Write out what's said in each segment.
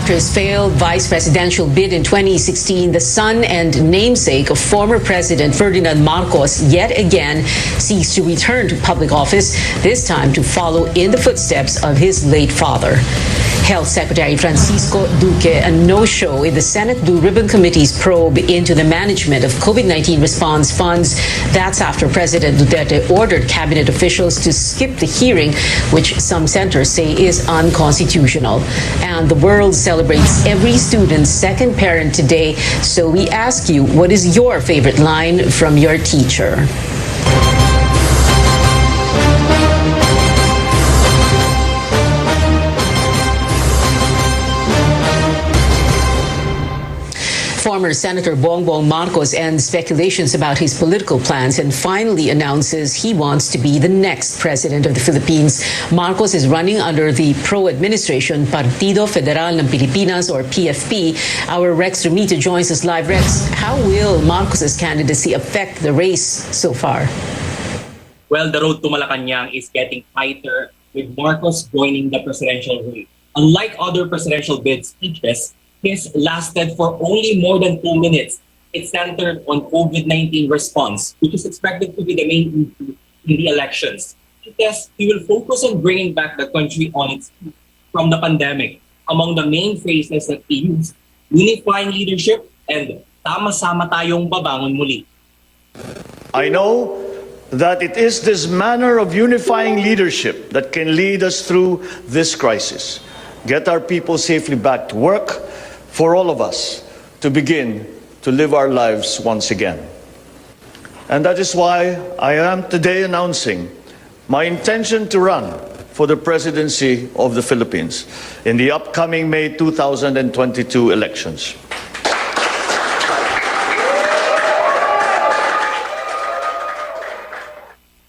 After his failed vice presidential bid in 2016, the son and namesake of former President Ferdinand Marcos yet again seeks to return to public office, this time to follow in the footsteps of his late father. Health Secretary Francisco Duque a no-show in the Senate Blue Ribbon Committee's probe into the management of COVID-19 response funds. That's after President Duterte ordered cabinet officials to skip the hearing, which some centers say is unconstitutional. And the world celebrates every student's second parent today, so we ask you, what is your favorite line from your teacher? Former Senator Bongbong Marcos ends speculations about his political plans and finally announces he wants to be the next president of the Philippines. Marcos is running under the pro-administration Partido Federal ng Pilipinas, or PFP. Our Rex Remito joins us live. Rex, how will Marcos's candidacy affect the race so far? Well, the road to Malacanang is getting tighter with Marcos joining the presidential race. Unlike other presidential bid speeches, his lasted for only more than 2 minutes. It centered on COVID-19 response, which is expected to be the main issue in the elections. He says he will focus on bringing back the country on its feet from the pandemic. Among the main phrases that he used, unifying leadership and sama-sama tayong babangon muli. I know that it is this manner of unifying leadership that can lead us through this crisis, get our people safely back to work, for all of us to begin to live our lives once again. And that is why I am today announcing my intention to run for the presidency of the Philippines in the upcoming May 2022 elections.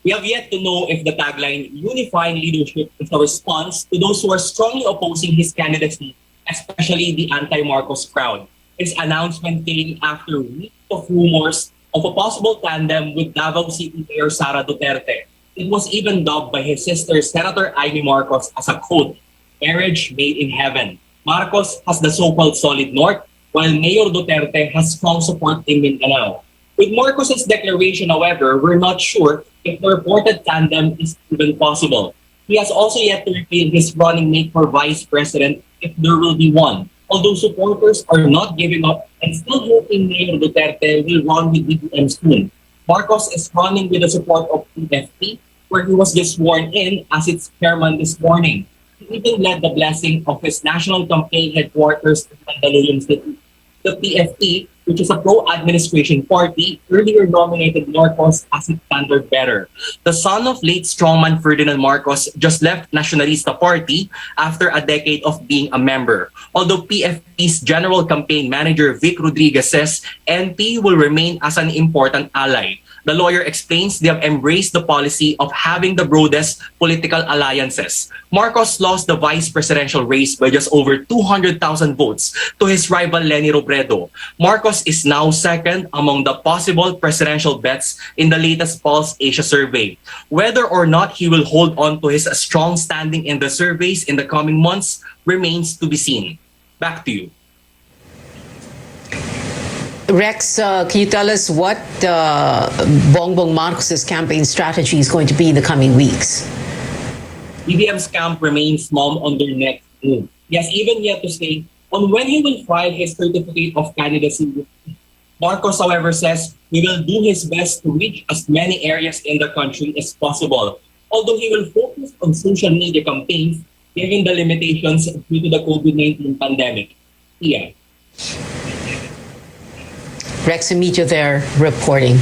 We have yet to know if the tagline, unifying leadership, is a response to those who are strongly opposing his candidacy, especially the anti-Marcos crowd. His announcement came after weeks of rumors of a possible tandem with Davao City Mayor Sara Duterte. It was even dubbed by his sister, Senator Amy Marcos, as a quote, marriage made in heaven. Marcos has the so-called solid north, while Mayor Duterte has strong support in Mindanao. With Marcos's declaration, however, we're not sure if the reported tandem is even possible. He has also yet to reveal his running mate for vice president if there will be one, although supporters are not giving up and still hoping Mayor Duterte will run with BBM soon. Marcos is running with the support of PFP, where he was just sworn in as its chairman this morning. He even led the blessing of his national campaign headquarters in Mandaluyong City. The PFP, which is a pro-administration party, earlier nominated Marcos as its standard bearer. The son of late strongman Ferdinand Marcos just left Nacionalista Party after a decade of being a member. Although PFP's general campaign manager Vic Rodriguez says NP will remain as an important ally. The lawyer explains they have embraced the policy of having the broadest political alliances. Marcos lost the vice presidential race by just over 200,000 votes to his rival Leni Robredo. Marcos is now second among the possible presidential bets in the latest Pulse Asia survey. Whether or not he will hold on to his strong standing in the surveys in the coming months remains to be seen. Back to you. Rex, can you tell us what Bongbong Marcos's campaign strategy is going to be in the coming weeks? BBM's camp remains mum on their next move. He has even yet to say on when he will file his certificate of candidacy. Marcos, however, says he will do his best to reach as many areas in the country as possible, although he will focus on social media campaigns given the limitations due to the COVID-19 pandemic. Yeah. Rex Remito there reporting.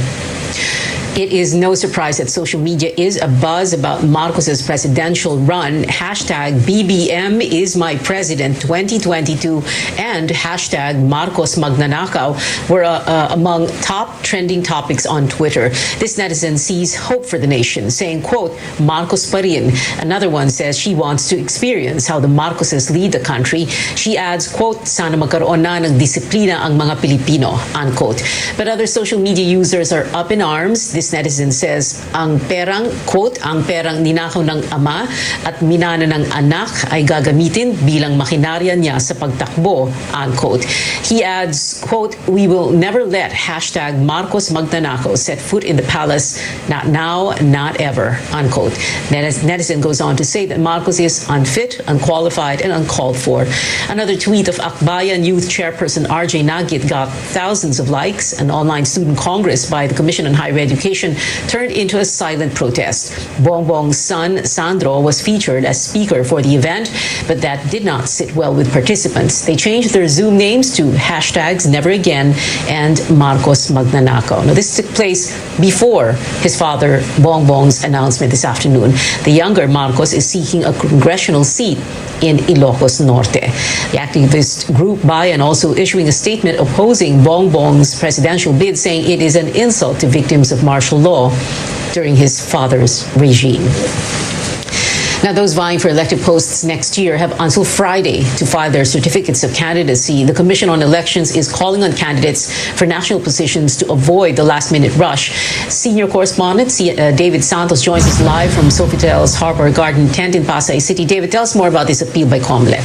It is no surprise that social media is abuzz about Marcos's presidential run. Hashtag BBM is my president 2022 and hashtag Marcos Magnanakaw were among top trending topics on Twitter. This netizen sees hope for the nation, saying, quote, Marcos pa rin. Another one says she wants to experience how the Marcoses lead the country. She adds, quote, sana magkaroon na ng disiplina ang mga Pilipino, unquote. But other social media users are up in arms. This this netizen says, ang perang, quote, ang perang ninakaw ng ama at minana ng anak ay gagamitin bilang makinarya niya sa pagtakbo, unquote. He adds, quote, we will never let hashtag Marcos Magnanakaw set foot in the palace, not now, not ever, unquote. Netizen goes on to say that Marcos is unfit, unqualified, and uncalled for. Another tweet of Akbayan Youth Chairperson RJ Nagit got thousands of likes. An online student congress by the Commission on Higher Education turned into a silent protest. Bongbong's son, Sandro, was featured as speaker for the event, but that did not sit well with participants. They changed their Zoom names to hashtags Never Again and Marcos Magnanakaw. Now, this took place before his father, Bongbong's announcement this afternoon. The younger Marcos is seeking a congressional seat in Ilocos Norte. The activist group Bayan also issuing a statement opposing Bongbong's presidential bid, saying it is an insult to victims of martial law during his father's regime. Now, those vying for elected posts next year have until Friday to file their certificates of candidacy. The Commission on Elections is calling on candidates for national positions to avoid the last-minute rush. Senior correspondent David Santos joins us live from Sofitel's Harbor Garden tent in Pasay City. David, tell us more about this appeal by COMELEC.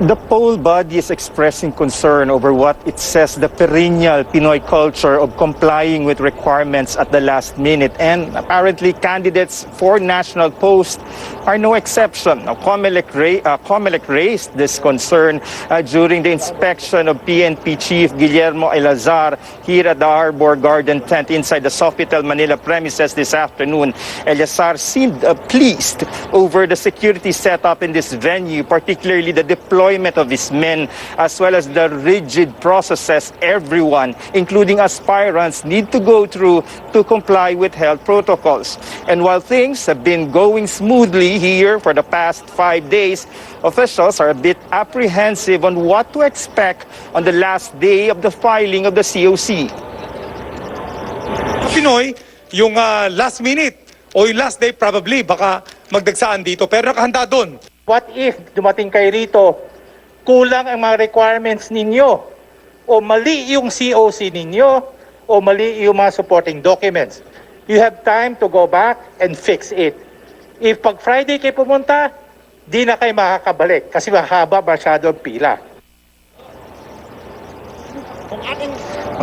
The poll body is expressing concern over what it says the perennial Pinoy culture of complying with requirements at the last minute, and apparently candidates for national posts are no exception. Now, COMELEC raised this concern during the inspection of PNP Chief Guillermo Elazar here at the Harbor Garden tent inside the Sofitel Manila premises this afternoon. Elazar seemed pleased over the security setup in this venue, particularly the deployment of his men, as well as the rigid processes everyone, including aspirants, need to go through to comply with health protocols. And while things have been going smoothly here for the past 5 days, officials are a bit apprehensive on what to expect on the last day of the filing of the COC. Pinoy, yung last minute o yung last day probably baka magdagsaan dito, pero nakahanda doon. What if dumating kayo rito, kulang ang mga requirements ninyo, o mali yung COC ninyo, o mali yung mga supporting documents? You have time to go back and fix it. If pag Friday kayo pumunta, di na kayo makakabalik kasi mahaba masyado ang pila.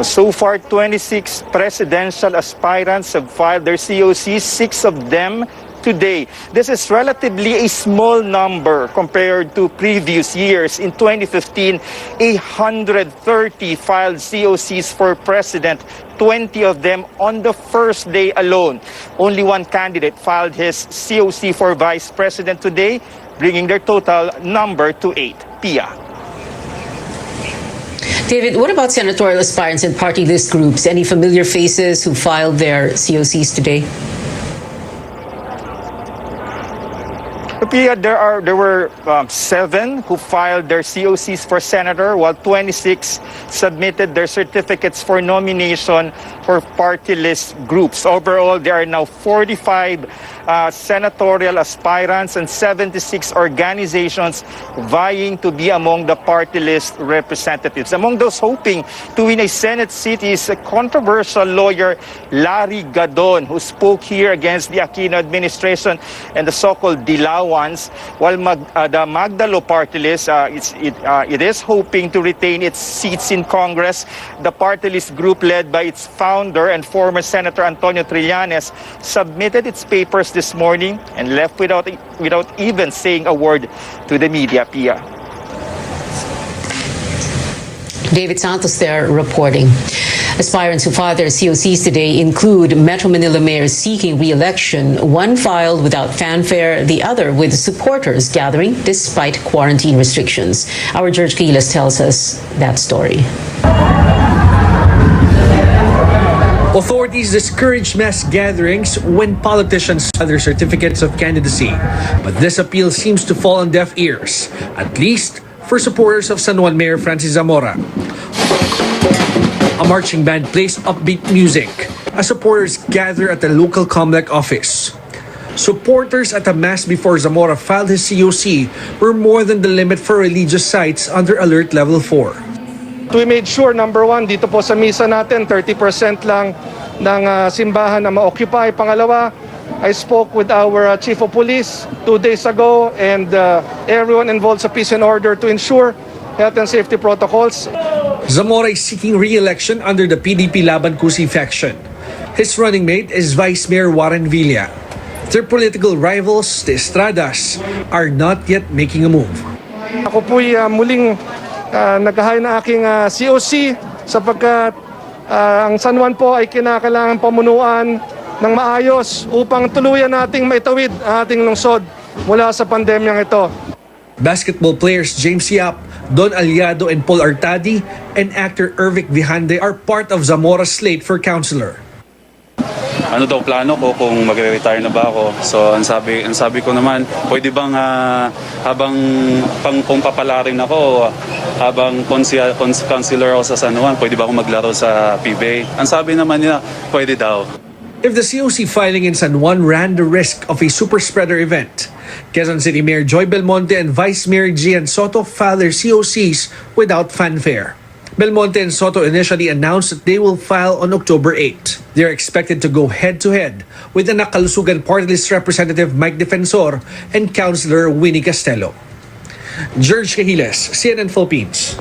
So far, 26 presidential aspirants have filed their COCs, 6 of them today. This is relatively a small number compared to previous years. In 2015, 130 filed COCs for president, 20 of them on the first day alone. Only one candidate filed his COC for vice president today, bringing their total number to 8. Pia. David, what about senatorial aspirants and party list groups? Any familiar faces who filed their COCs today? Pia, there were 7 who filed their COCs for senator, while 26 submitted their certificates for nomination for party list groups. Overall, there are now 45 senatorial aspirants and 76 organizations vying to be among the party list representatives. Among those hoping to win a Senate seat is a controversial lawyer, Larry Gadon, who spoke here against the Aquino administration and the so-called Dilawans, while the Magdalo party list it is hoping to retain its seats in Congress. The party list group led by its founder and former Senator Antonio Trillanes submitted its papers this morning and left without even saying a word to the media. Pia. David Santos there reporting. Aspirants who filed their COCs today include Metro Manila mayors seeking re-election, one filed without fanfare, the other with supporters gathering despite quarantine restrictions. Our George Quiles tells us that story. Authorities discourage mass gatherings when politicians have their certificates of candidacy. But this appeal seems to fall on deaf ears, at least for supporters of San Juan Mayor Francis Zamora. A marching band plays upbeat music as supporters gather at the local COMELEC office. Supporters at a mass before Zamora filed his COC were more than the limit for religious sites under Alert Level 4. We made sure, number one, dito po sa misa natin, 30% lang ng simbahan na ma-occupy. Pangalawa, I spoke with our Chief of Police 2 days ago and everyone involved sa peace and order to ensure health and safety protocols. Zamora is seeking re-election under the PDP Laban Kusi faction. His running mate is Vice Mayor Warren Villa. Their political rivals, the Estradas, are not yet making a move. Ako po'y muling naghahay na aking COC sapagkat ang San Juan po ay kinakailangan pamunuan ng maayos upang tuluyan nating maitawid ang ating lungsod mula sa pandemyang ito. Basketball players James Yap, Don Aliado and Paul Artadi, and actor Ervic Vihande are part of Zamora's slate for councilor. Ano daw plano ko kung magre-retire na ba ako? So ang sabi ko naman, pwede bang habang kung papalarin ako, habang councilor ako sa San Juan, pwede ba ako maglaro sa PBA? Ang sabi naman nila, pwede daw. If the COC filing in San Juan ran the risk of a super spreader event, Quezon City Mayor Joy Belmonte and Vice Mayor Gian Soto filed their COCs without fanfare. Belmonte and Soto initially announced that they will file on October 8. They are expected to go head-to-head with the Nakalusugan Party List Representative Mike Defensor and Councilor Winnie Castelo. George Cahiles, CNN Philippines.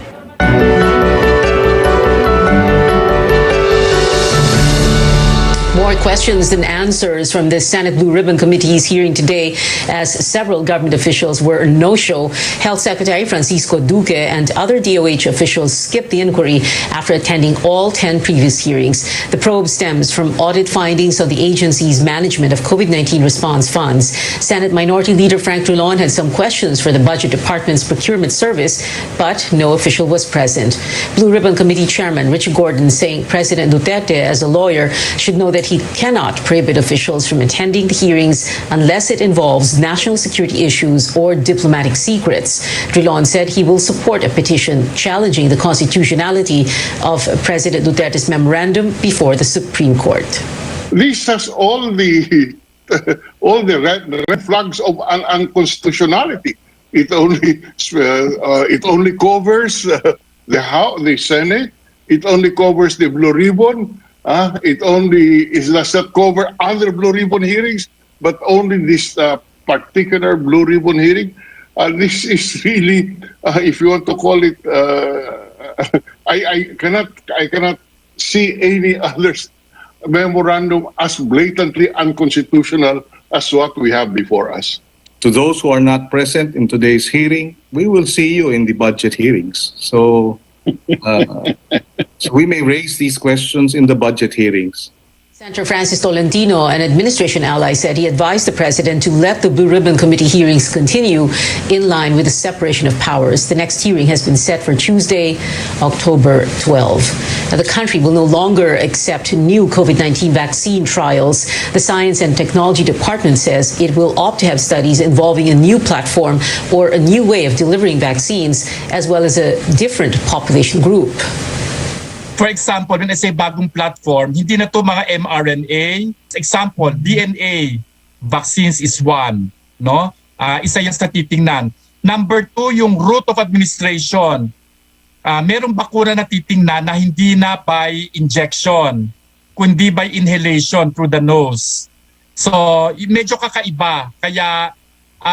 More questions than answers from the Senate Blue Ribbon Committee's hearing today as several government officials were a no-show. Health Secretary Francisco Duque and other DOH officials skipped the inquiry after attending all 10 previous hearings. The probe stems from audit findings of the agency's management of COVID-19 response funds. Senate Minority Leader Frank Drilon had some questions for the Budget Department's procurement service, but no official was present. Blue Ribbon Committee Chairman Richard Gordon saying President Duterte, as a lawyer, should know that he cannot prohibit officials from attending the hearings unless it involves national security issues or diplomatic secrets. Drilon said he will support a petition challenging the constitutionality of President Duterte's memorandum before the Supreme Court. This has all the red flags of unconstitutionality. It only covers the House, the Senate. It only covers the Blue Ribbon. It does not cover other Blue Ribbon hearings, but only this particular Blue Ribbon hearing. This is really, if you want to call it, I cannot see any other memorandum as blatantly unconstitutional as what we have before us. To those who are not present in today's hearing, we will see you in the budget hearings. So we may raise these questions in the budget hearings. Senator Francis Tolentino, an administration ally, said he advised the president to let the Blue Ribbon Committee hearings continue in line with the separation of powers. The next hearing has been set for Tuesday, October 12. Now, the country will no longer accept new COVID-19 vaccine trials. The Science and Technology Department says it will opt to have studies involving a new platform or a new way of delivering vaccines, as well as a different population group. For example, when I say bagong platform, hindi na to mga mRNA. Example, DNA vaccines is one, no? Isa yan sa titingnan. Number 2, yung route of administration. Merong bakuna na titingnan na hindi na by injection, kundi by inhalation through the nose. So, medyo kakaiba. Kaya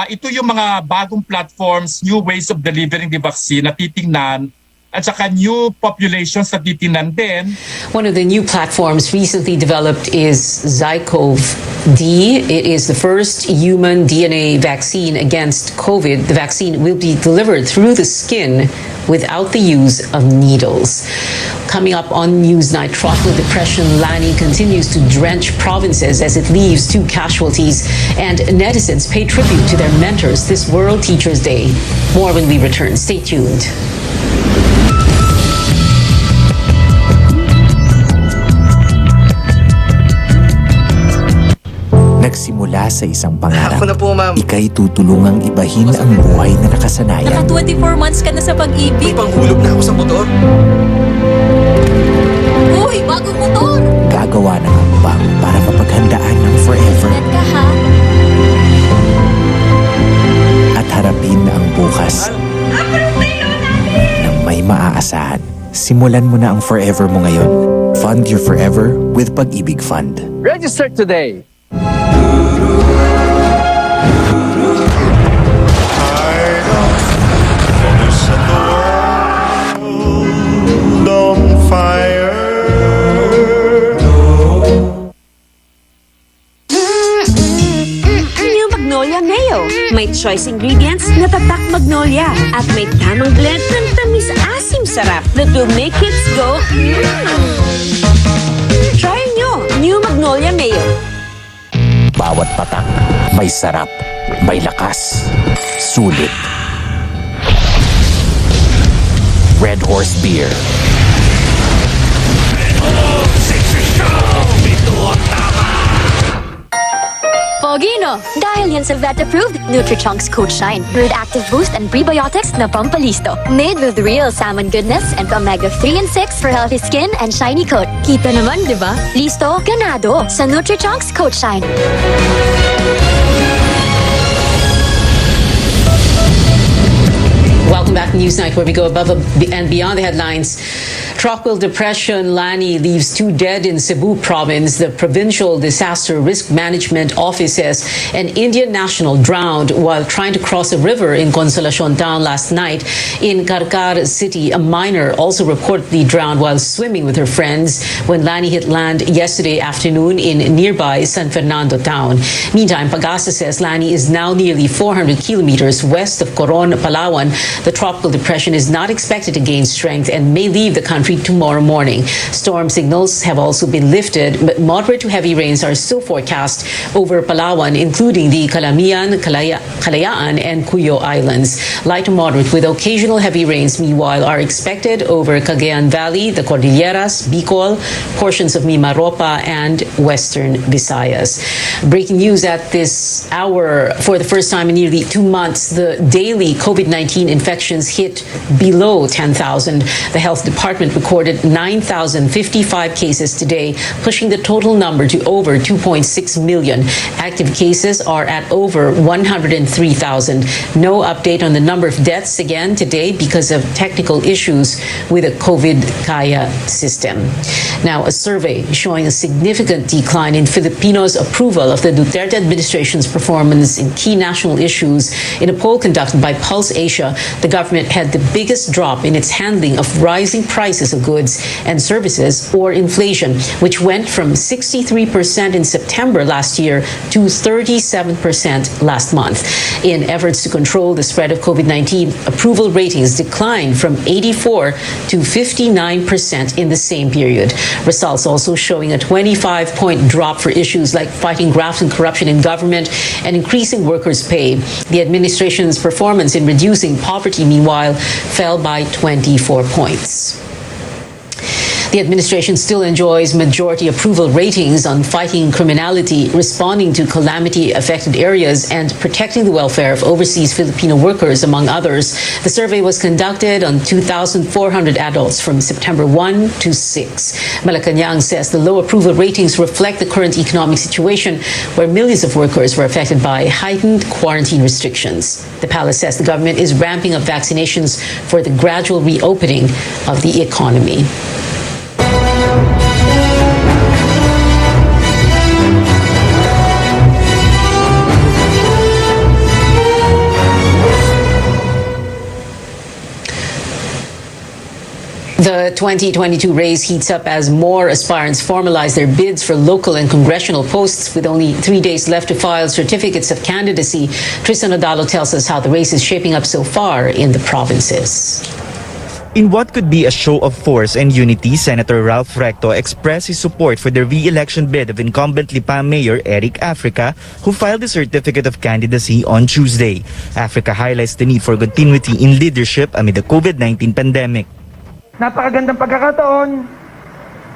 ito yung mga bagong platforms, new ways of delivering the vaccine na titingnan, at saka new populations na titingnan din. One of the new platforms recently developed is ZyCoV-D. It is the first human DNA vaccine against COVID. The vaccine will be delivered through the skin without the use of needles. Coming up on Newsnight, tropical depression Lani continues to drench provinces as it leaves 2 casualties, and netizens pay tribute to their mentors this World Teachers Day. More when we return. Stay tuned. Nagsimula sa isang pangarap. Ako na po, ma'am. Ika'y tutulungang ibahin ang buhay na nakasanayan. Naka 24 months ka na sa pag-ibig. May panghulog na ako sa motor. Uy, bagong motor! Gagawa ng hakbang para mapaghandaan ng forever. Ingat ka, ha? At harapin ang bukas ng may maaasahan. simulan mo na ang forever mo ngayon. Fund your forever with Pag-ibig Fund. Register today. New Magnolia Mayo. May choice ingredients na tatak Magnolia. At may tamang blend ng tamis-asim sarap that will make kids go, Try nyo, New Magnolia Mayo. Bawat patak, may sarap, may lakas, sulit. Red Horse Beer. Pogino! Dahil yan sa vet-approved Nutri-Chunks Coat Shine with active boost and prebiotics na pampalisto. Made with real salmon goodness and omega-3 and 6 for healthy skin and shiny coat. Kita naman, di ba? Listo, ganado sa Nutri-Chunks Coat Shine. Welcome back to Newsnight, where we go above and beyond the headlines. Tropical depression Lani leaves 2 dead in Cebu province. The Provincial Disaster Risk Management Office says an Indian national drowned while trying to cross a river in Consolacion town last night. In Karkar City, a minor also reportedly drowned while swimming with her friends when Lani hit land yesterday afternoon in nearby San Fernando town. Meantime, Pag-asa says Lani is now nearly 400 kilometers west of Coron, Palawan. The tropical depression is not expected to gain strength and may leave the country tomorrow morning. Storm signals have also been lifted, but moderate to heavy rains are still forecast over Palawan, including the Calamian, Kalayaan, and Cuyo Islands. Light to moderate with occasional heavy rains, meanwhile, are expected over Cagayan Valley, the Cordilleras, Bicol, portions of Mimaropa, and Western Visayas. Breaking news at this hour: for the first time in nearly 2 months, the daily COVID-19 infections hit below 10,000. The health department recorded 9,055 cases today, pushing the total number to over 2.6 million. Active cases are at over 103,000. No update on the number of deaths again today because of technical issues with the COVID Kaya system. Now, a survey showing a significant decline in Filipinos' approval of the Duterte administration's performance in key national issues. In a poll conducted by Pulse Asia, the government had the biggest drop in its handling of rising prices of goods and services, or inflation, which went from 63% in September last year to 37% last month. In efforts to control the spread of COVID-19, approval ratings declined from 84 to 59% in the same period. Results also showing a 25-point drop for issues like fighting graft and corruption in government and increasing workers' pay. The administration's performance in reducing poverty, meanwhile, fell by 24 points. The administration still enjoys majority approval ratings on fighting criminality, responding to calamity-affected areas, and protecting the welfare of overseas Filipino workers, among others. The survey was conducted on 2,400 adults from September 1 to 6. Malacanang says the low approval ratings reflect the current economic situation, where millions of workers were affected by heightened quarantine restrictions. The palace says the government is ramping up vaccinations for the gradual reopening of the economy. The 2022 race heats up as more aspirants formalize their bids for local and congressional posts. With only 3 days left to file certificates of candidacy, Tristan Odalo tells us how the race is shaping up so far in the provinces. In what could be a show of force and unity, Senator Ralph Recto expressed his support for the re-election bid of incumbent Lipa Mayor Eric Africa, who filed a certificate of candidacy on Tuesday. Africa highlights the need for continuity in leadership amid the COVID-19 pandemic. Napakagandang pagkakataon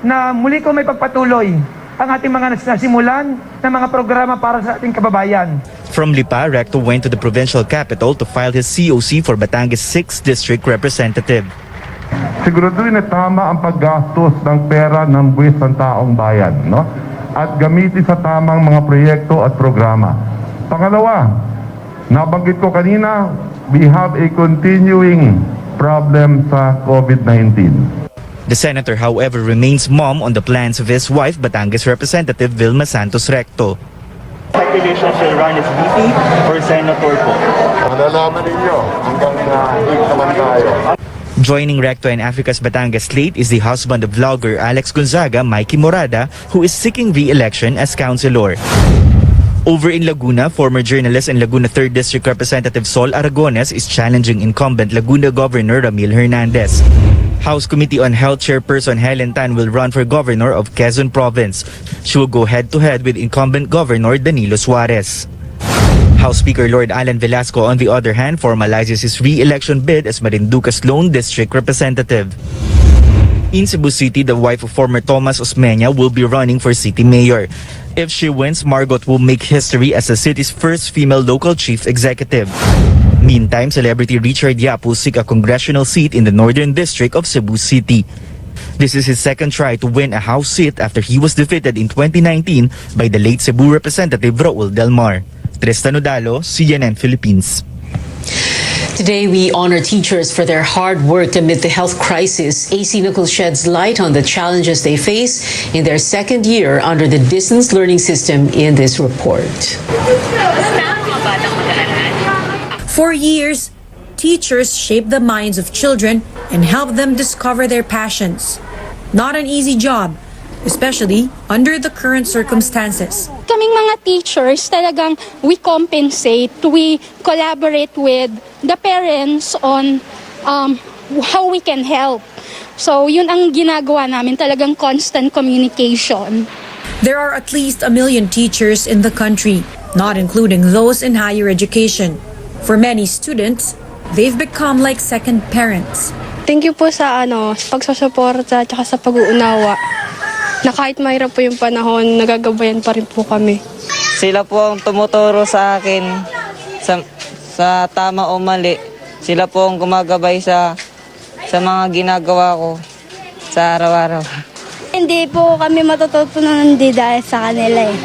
na muli ko may pagpatuloy ang ating mga nasimulan na mga programa para sa ating kababayan. From Lipa, Recto went to the provincial capital to file his COC for Batangas 6th District Representative. Siguraduhin na tama ang paggastos ng pera ng buwis ng taong bayan, no? At gamitin sa tamang mga proyekto at programa. Pangalawa, nabanggit ko kanina, we have a continuing problem sa COVID-19. The senator, however, remains mum on the plans of his wife, Batangas Representative Vilma Santos Recto. Speculation shall run as VP or Senator po. Malalaman ninyo hanggang 8 naman tayo. Joining Recto and Africa's Batangas slate is the husband of vlogger Alex Gonzaga, Mikey Morada, who is seeking re-election as councilor. Over in Laguna, former journalist and Laguna 3rd District Representative Sol Aragones is challenging incumbent Laguna Governor Ramil Hernandez. House Committee on Health Chairperson Helen Tan will run for governor of Quezon Province. She will go head-to-head with incumbent Governor Danilo Suarez. House Speaker Lord Alan Velasco, on the other hand, formalizes his re-election bid as Marinduque's lone district representative. In Cebu City, the wife of former Tomas Osmeña will be running for city mayor. If she wins, Margot will make history as the city's first female local chief executive. Meantime, celebrity Richard Yap will seek a congressional seat in the Northern District of Cebu City. This is his second try to win a House seat after he was defeated in 2019 by the late Cebu Representative Raul Del Mar. Tristan Odalo, CNN Philippines. Today, we honor teachers for their hard work amid the health crisis. AC Nichols sheds light on the challenges they face in their second year under the distance learning system in this report. For years, teachers shape the minds of children and help them discover their passions. Not an easy job, especially under the current circumstances. Kaming mga teachers, talagang we compensate, we collaborate with the parents on how we can help. So yun ang ginagawa namin, talagang constant communication. There are at least 1 million teachers in the country, not including those in higher education. For many students, they've become like second parents. Thank you po sa pagsusuporta at sa pag-uunawa. Na kahit mahirap po yung panahon, nagagabayan pa rin po kami. Sila po ang tumuturo sa akin sa tama o mali. Sila po ang gumagabay sa mga ginagawa ko sa araw-araw. Hindi po kami matututunan dahil sa kanila eh.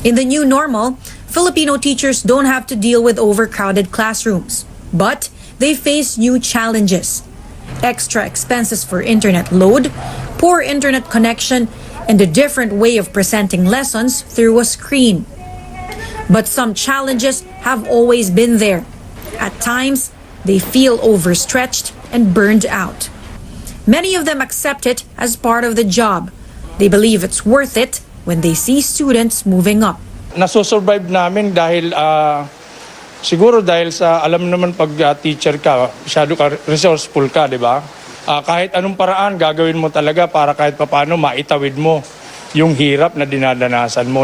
In the new normal, Filipino teachers don't have to deal with overcrowded classrooms, but they face new challenges. Extra expenses for internet load, poor internet connection, and a different way of presenting lessons through a screen. But some challenges have always been there. At times, they feel overstretched and burned out. Many of them accept it as part of the job. They believe it's worth it when they see students moving up. Nasusurvive namin dahil siguro dahil sa alam naman pag teacher ka, masyado ka resourceful ka, di ba? Kahit anong paraan gagawin mo talaga para kahit papaano maitawid mo yung hirap na dinadanasan mo.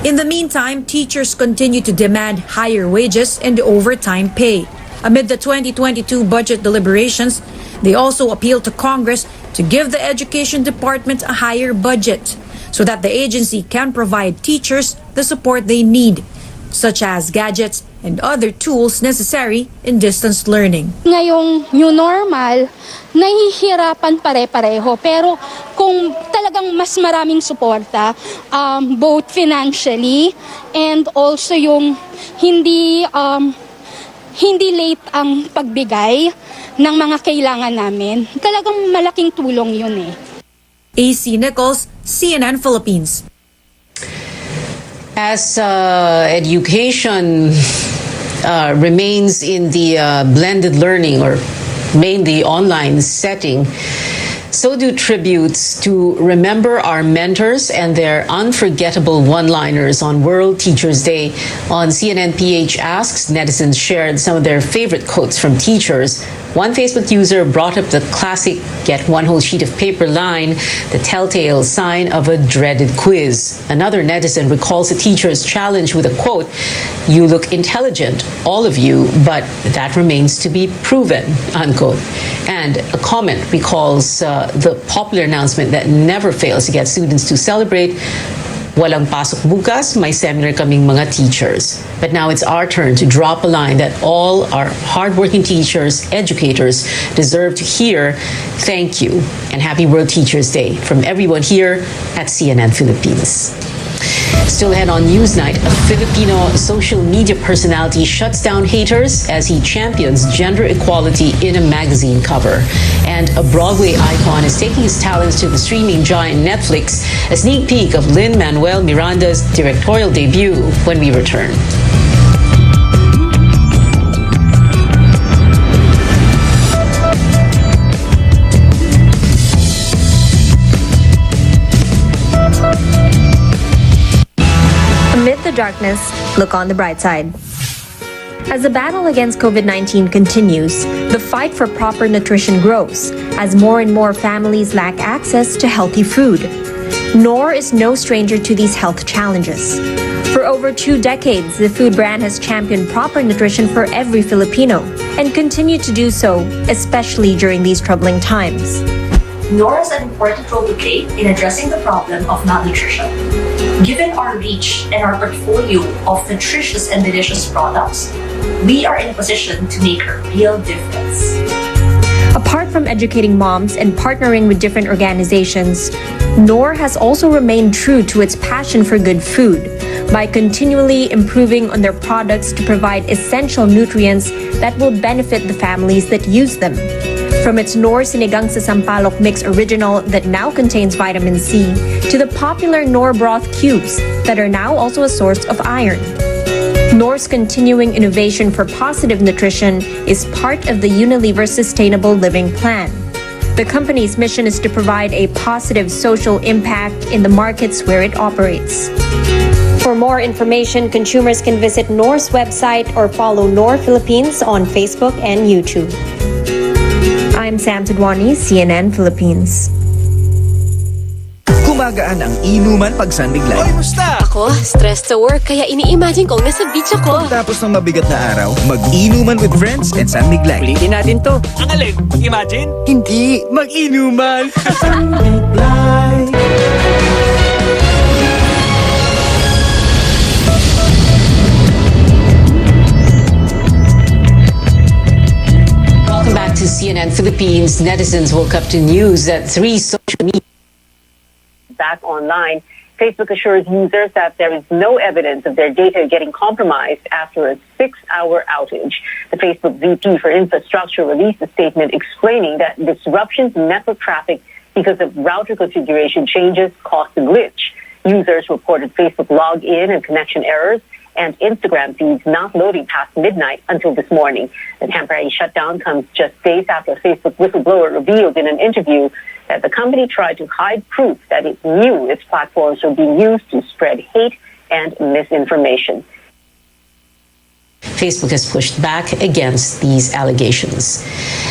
In the meantime, teachers continue to demand higher wages and overtime pay. Amid the 2022 budget deliberations, they also appealed to Congress to give the Education Department a higher budget so that the agency can provide teachers the support they need, such as gadgets and other tools necessary in distance learning. Ngayong new normal, nahihirapan pare-pareho. Pero kung talagang mas maraming suporta, both financially and also yung hindi late ang pagbigay ng mga kailangan namin, talagang malaking tulong yun eh. AC Nichols, CNN Philippines. As education remains in the blended learning or mainly online setting, so do tributes to remember our mentors and their unforgettable one-liners on World Teachers Day. On CNN PH Asks, netizens shared some of their favorite quotes from teachers. One Facebook user brought up the classic "get one whole sheet of paper" line, the telltale sign of a dreaded quiz. Another netizen recalls a teacher's challenge with a quote, "You look intelligent, all of you, but that remains to be proven," unquote. And a comment recalls the popular announcement that never fails to get students to celebrate, "Walang pasok bukas, may seminar kaming mga teachers." But now it's our turn to drop a line that all our hardworking teachers, educators deserve to hear. Thank you and happy World Teachers Day from everyone here at CNN Philippines. Still ahead on Newsnight, a Filipino social media personality shuts down haters as he champions gender equality in a magazine cover. And a Broadway icon is taking his talents to the streaming giant Netflix. A sneak peek of Lin-Manuel Miranda's directorial debut when we return. Amid the darkness, look on the bright side. As the battle against COVID-19 continues, the fight for proper nutrition grows as more and more families lack access to healthy food. Knorr is no stranger to these health challenges. For over 2 decades, the food brand has championed proper nutrition for every Filipino and continue to do so, especially during these troubling times. Knorr has an important role to play in addressing the problem of malnutrition. Given our reach and our portfolio of nutritious and delicious products, we are in a position to make a real difference. Apart from educating moms and partnering with different organizations, Knorr has also remained true to its passion for good food by continually improving on their products to provide essential nutrients that will benefit the families that use them. From its Knorr Sinigang sa Sampalok Mix Original that now contains vitamin C, to the popular Knorr Broth Cubes that are now also a source of iron. Knorr's continuing innovation for positive nutrition is part of the Unilever Sustainable Living Plan. The company's mission is to provide a positive social impact in the markets where it operates. For more information, consumers can visit Knorr's website or follow Knorr Philippines on Facebook and YouTube. I'm Sam Tidwani, CNN Philippines. Kumagaan ang inuman pag sandiglay. Oy, musta? Ako, stressed sa work kaya ini-imagine kong nasa beach ako. Tapos ng mabigat na araw, mag-inuman with friends and sandiglay. Ulitin natin to. Ang alin? Imagine? Hindi, mag-inuman. Sandiglay. Welcome back to CNN Philippines. Netizens woke up to news that 3 social media back online. Facebook assures users that there is no evidence of their data getting compromised after a 6-hour outage. The Facebook VP for Infrastructure released a statement explaining that disruptions in network traffic because of router configuration changes caused the glitch. Users reported Facebook login and connection errors and Instagram feeds not loading past midnight until this morning. The temporary shutdown comes just days after a Facebook whistleblower revealed in an interview that the company tried to hide proof that it knew its platforms were being used to spread hate and misinformation. Facebook has pushed back against these allegations.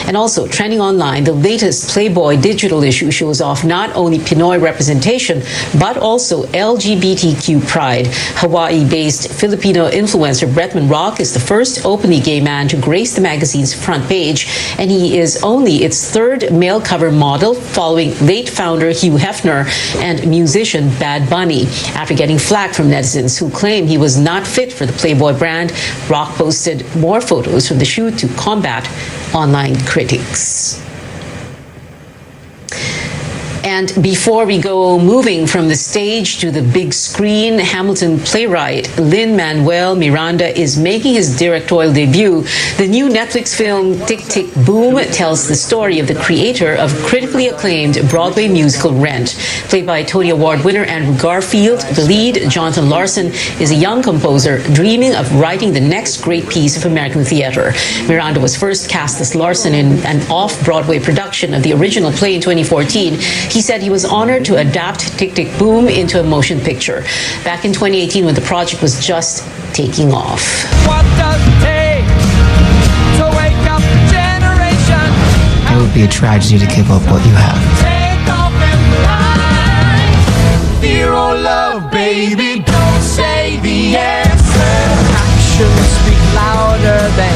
And also, trending online, the latest Playboy digital issue shows off not only Pinoy representation, but also LGBTQ pride. Hawaii-based Filipino influencer Bretman Rock is the first openly gay man to grace the magazine's front page, and he is only its 3rd male cover model, following late founder Hugh Hefner and musician Bad Bunny. After getting flack from netizens who claim he was not fit for the Playboy brand, Rock posted more photos from the shoot to combat online critics. And before we go moving from the stage to the big screen, Hamilton playwright Lin-Manuel Miranda is making his directorial debut. The new Netflix film Tick Tick Boom tells the story of the creator of critically acclaimed Broadway musical Rent. Played by Tony Award winner Andrew Garfield, the lead, Jonathan Larson, is a young composer dreaming of writing the next great piece of American theater. Miranda was first cast as Larson in an off-Broadway production of the original play in 2014. He said he was honored to adapt Tick Tick Boom into a motion picture back in 2018 when the project was just taking off. What does it take to wake up a generation? It would be a tragedy to give up what you have. Take off and fly. Fear or love, baby, don't say the answer. Actions speak louder than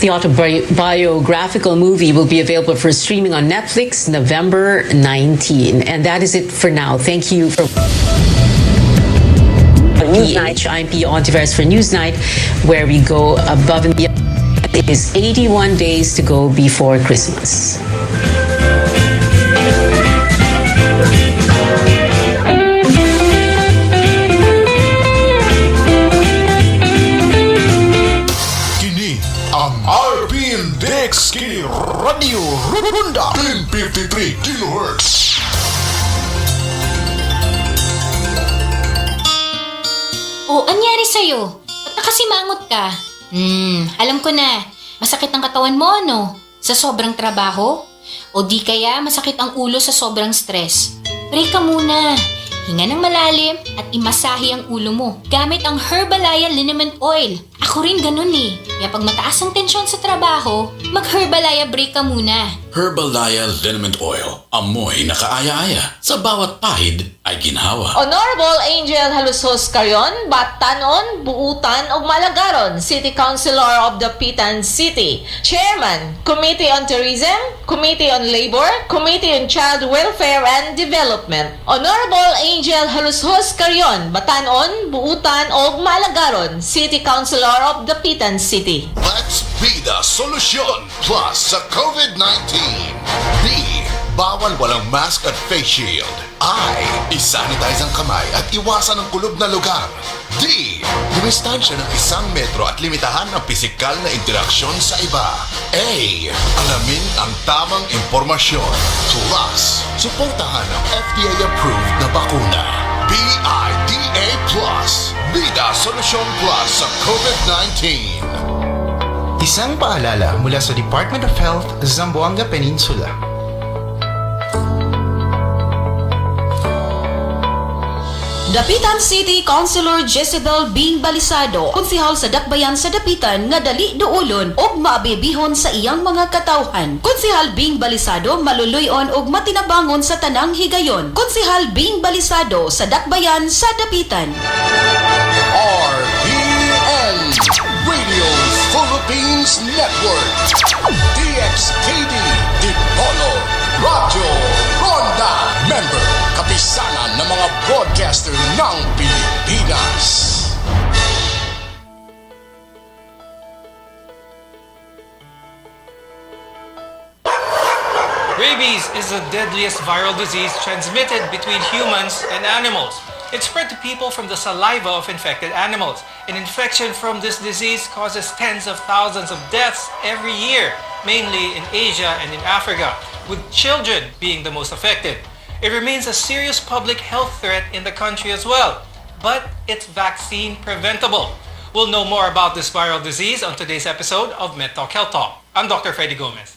The autobiographical movie will be available for streaming on Netflix November 19. And that is it for now. Thank you for Newsnight. I'm Pia Ontiveros for Newsnight, where we go above and beyond. It is 81 days to go before Christmas. DXKD Radio Runda 1053 kHz. O, anyari sa'yo? Ba't nakasimangot ka? Alam ko na. Masakit ang katawan mo, ano? Sa sobrang trabaho? O di kaya masakit ang ulo sa sobrang stress? Break ka muna. Hinga ng malalim at imasahe ang ulo mo gamit ang Herbalaya Liniment Oil. Ako rin ganun eh. Kaya pag mataas ang tensyon sa trabaho, mag-Herbalaya break ka muna. Herbalaya Liniment Oil. Amoy na kaaya-aya. Sa bawat pahid ay ginhawa. Honorable Angel Halusos Carion, Batanon, Buutan ug Malagaron, City Councilor of the Pitan City, Chairman, Committee on Tourism, Committee on Labor, Committee on Child Welfare and Development. Honorable Angel Halusos Carion, Batanon, Buutan ug Malagaron, City Councilor of the Pitan City. Let's be the solution plus sa COVID-19. B. Bawal walang mask at face shield. I. Isanitize ang kamay at iwasan ang kulob na lugar. D. Dumistansya ng 1 metro at limitahan ang pisikal na interaksyon sa iba. A. Alamin ang tamang impormasyon. Plus, suportahan ang FDA-approved na bakuna. BIDA Plus. Bida Solusyon Plus sa COVID-19. Isang paalala mula sa Department of Health, Zamboanga Peninsula. Dapitan City Councilor Jezebel Bing Balisado, konsehal sa Dakbayan sa Dapitan nga dali duulon og maabibihon sa iyang mga katawhan. Konsehal Bing Balisado maluluyon og matinabangon sa tanang higayon. Konsehal Bing Balisado sa Dakbayan sa Dapitan. RPN Radio Philippines Network. DXKD Dipolog Radio Ronda. Member, kapisanan ng mga broadcaster ng Pilipinas. Rabies is the deadliest viral disease transmitted between humans and animals. It's spread to people from the saliva of infected animals. An infection from this disease causes tens of thousands of deaths every year, mainly in Asia and in Africa, with children being the most affected. It remains a serious public health threat in the country as well, but it's vaccine preventable. We'll know more about this viral disease on today's episode of MEDTALK Health Talk. I'm Dr. Freddy Gomez.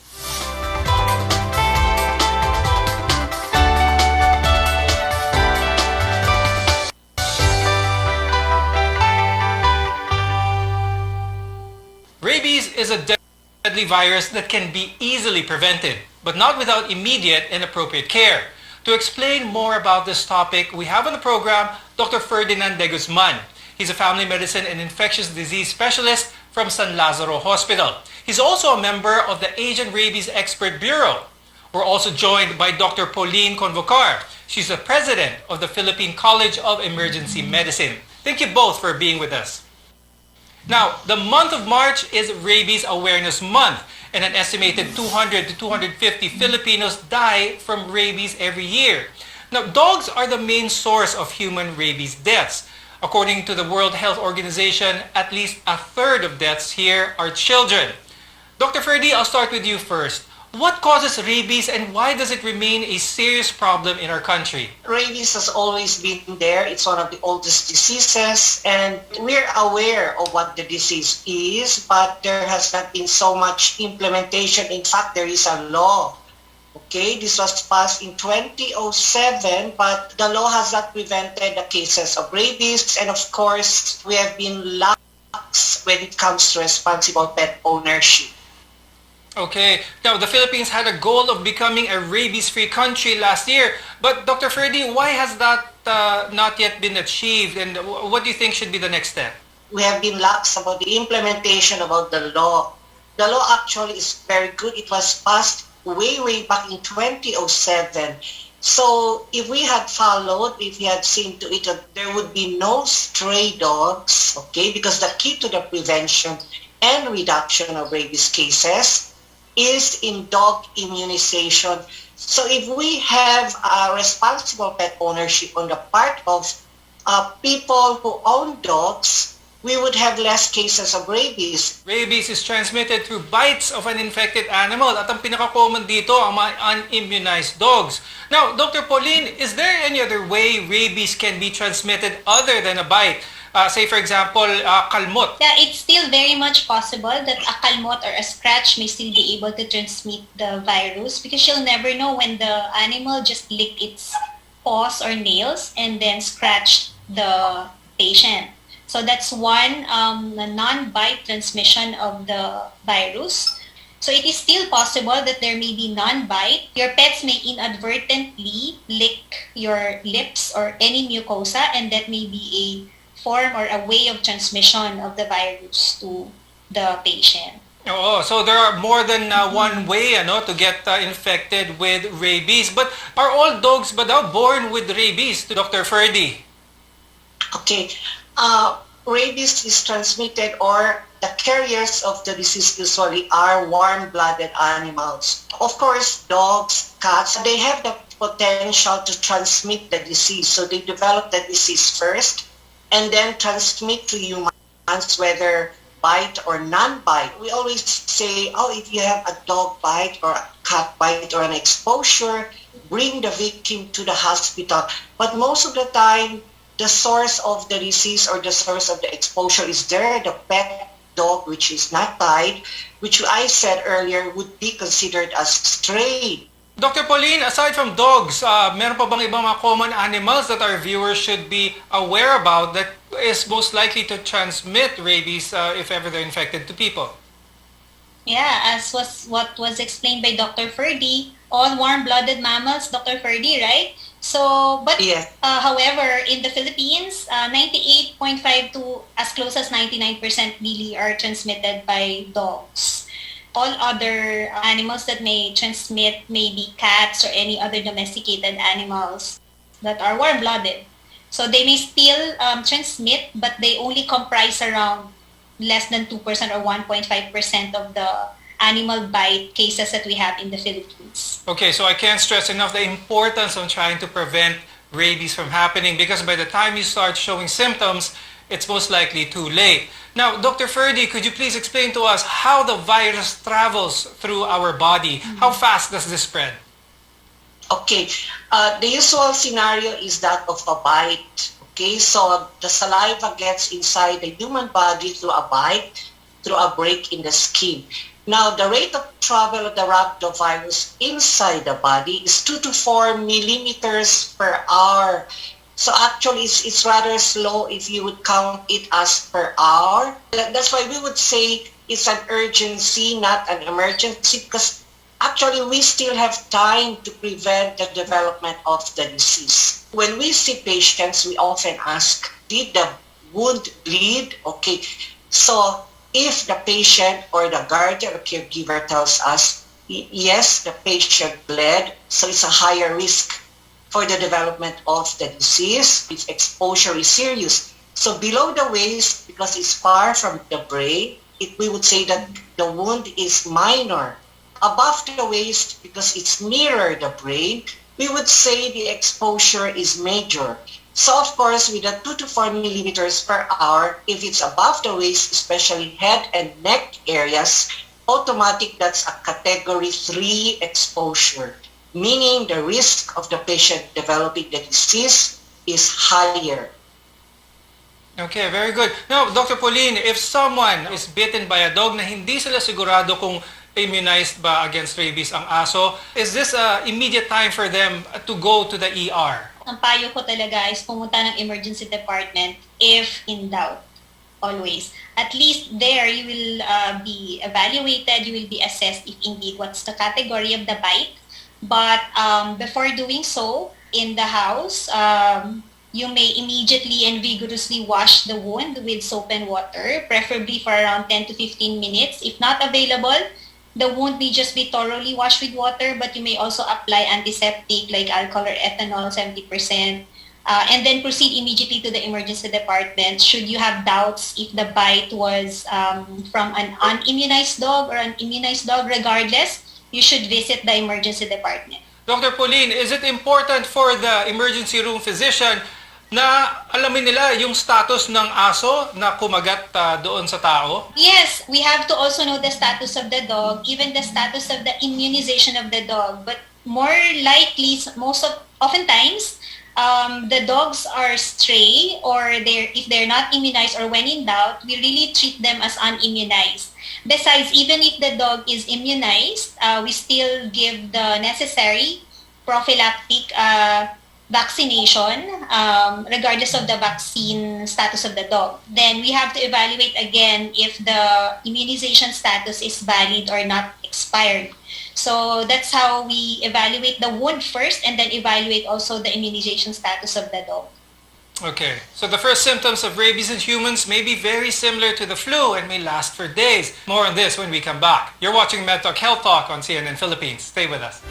Rabies is a deadly virus that can be easily prevented, but not without immediate and appropriate care. To explain more about this topic, we have on the program Dr. Ferdinand de Guzman. He's a family medicine and infectious disease specialist from San Lazaro Hospital. He's also a member of the Asian Rabies Expert Bureau. We're also joined by Dr. Pauline Convocar. She's the president of the Philippine College of Emergency Medicine. Thank you both for being with us. Now, the month of March is Rabies Awareness Month, and an estimated 200 to 250 Filipinos die from rabies every year. Now, dogs are the main source of human rabies deaths. According to the World Health Organization, at least a third of deaths here are children. Dr. Ferdy, I'll start with you first. What causes rabies and why does it remain a serious problem in our country? Rabies has always been there. It's one of the oldest diseases, and we're aware of what the disease is, but there has not been so much implementation. In fact, there is a law. Okay, this was passed in 2007, but the law has not prevented the cases of rabies, and of course, we have been lax when it comes to responsible pet ownership. Okay. Now, the Philippines had a goal of becoming a rabies-free country last year. But Dr. Ferdy, why has that not yet been achieved? And what do you think should be the next step? We have been lax about the implementation about the law. The law actually is very good. It was passed way back in 2007. So if we had followed, if we had seen to it, there would be no stray dogs, okay? Because the key to the prevention and reduction of rabies cases is in dog immunization. So if we have responsible pet ownership on the part of people who own dogs, we would have less cases of rabies. Rabies is transmitted through bites of an infected animal at ang pinaka-common dito ang mga unimmunized dogs. Now, Dr. Pauline, is there any other way rabies can be transmitted other than a bite? Say for example, kalmot. Yeah, it's still very much possible that a kalmot or a scratch may still be able to transmit the virus because you'll never know when the animal just licked its paws or nails and then scratched the patient. So that's one non-bite transmission of the virus. So it is still possible that there may be non-bite. Your pets may inadvertently lick your lips or any mucosa, and that may be a form or a way of transmission of the virus to the patient. Oh, so there are more than one way to get infected with rabies. But are all dogs born with rabies, Dr. Ferdy? Okay. Rabies is transmitted, or the carriers of the disease usually are warm-blooded animals. Of course, dogs, cats, they have the potential to transmit the disease. So they develop the disease first and then transmit to humans, whether bite or non-bite. We always say, if you have a dog bite or a cat bite or an exposure, bring the victim to the hospital. But most of the time, the source of the disease or the source of the exposure is there, the pet dog, which is not tied, which I said earlier would be considered as stray. Dr. Pauline, aside from dogs, meron pa bang ibang mga common animals that our viewers should be aware about that is most likely to transmit rabies if ever they're infected to people? Yeah, as what was explained by Dr. Ferdy, all warm-blooded mammals, Dr. Ferdy, right? So, but however, in the Philippines, 98.5 to as close as 99% really are transmitted by dogs. All other animals that may transmit may be cats or any other domesticated animals that are warm-blooded. So they may still transmit, but they only comprise around less than 2% or 1.5% of the animal bite cases that we have in the Philippines. Okay, so I can't stress enough the importance of trying to prevent rabies from happening because by the time you start showing symptoms, it's most likely too late. Now, Dr. Ferdy, could you please explain to us how the virus travels through our body? How fast does this spread? Okay, the usual scenario is that of a bite. Okay, so the saliva gets inside the human body through a bite, through a break in the skin. Now, the rate of travel of the rhabdovirus inside the body is 2 to 4 millimeters per hour. So actually, it's rather slow if you would count it as per hour. That's why we would say it's an urgency, not an emergency, because actually we still have time to prevent the development of the disease. When we see patients, we often ask, did the wound bleed? Okay, so if the patient or the guardian or caregiver tells us, yes, the patient bled, so it's a higher risk for the development of the disease. Its exposure is serious. So below the waist, because it's far from the brain, we would say that the wound is minor. Above the waist, because it's nearer the brain, we would say the exposure is major. So of course, with the 2 to 4 millimeters per hour, if it's above the waist, especially head and neck areas, automatic, that's a category 3 exposure, meaning the risk of the patient developing the disease is higher. Okay, very good. Now, Dr. Pauline, if someone is bitten by a dog na hindi sila sigurado kung immunized ba against rabies ang aso, is this immediate time for them to go to the ER? Ang payo ko talaga is pumunta ng emergency department if in doubt. Always. At least there you will be evaluated, you will be assessed if indeed what's the category of the bite. But before doing so, in the house, you may immediately and vigorously wash the wound with soap and water, preferably for around 10 to 15 minutes. If not available, the wound may just be thoroughly washed with water, but you may also apply antiseptic like alcohol or ethanol, 70%. And then proceed immediately to the emergency department should you have doubts if the bite was from an unimmunized dog or an immunized dog. Regardless, you should visit the emergency department. Dr. Pauline, is it important for the emergency room physician na alamin nila yung status ng aso na kumagat doon sa tao? Yes, we have to also know the status of the dog, even the status of the immunization of the dog. But more likely, oftentimes, the dogs are stray, or if they're not immunized, or when in doubt, we really treat them as unimmunized. Besides, even if the dog is immunized, we still give the necessary prophylactic vaccination, regardless of the vaccine status of the dog. Then we have to evaluate again if the immunization status is valid or not expired. So that's how we evaluate the wound first, and then evaluate also the immunization status of the dog. Okay, so the first symptoms of rabies in humans may be very similar to the flu and may last for days. More on this when we come back. You're watching MEDTALK Health Talk on CNN Philippines. Stay with us.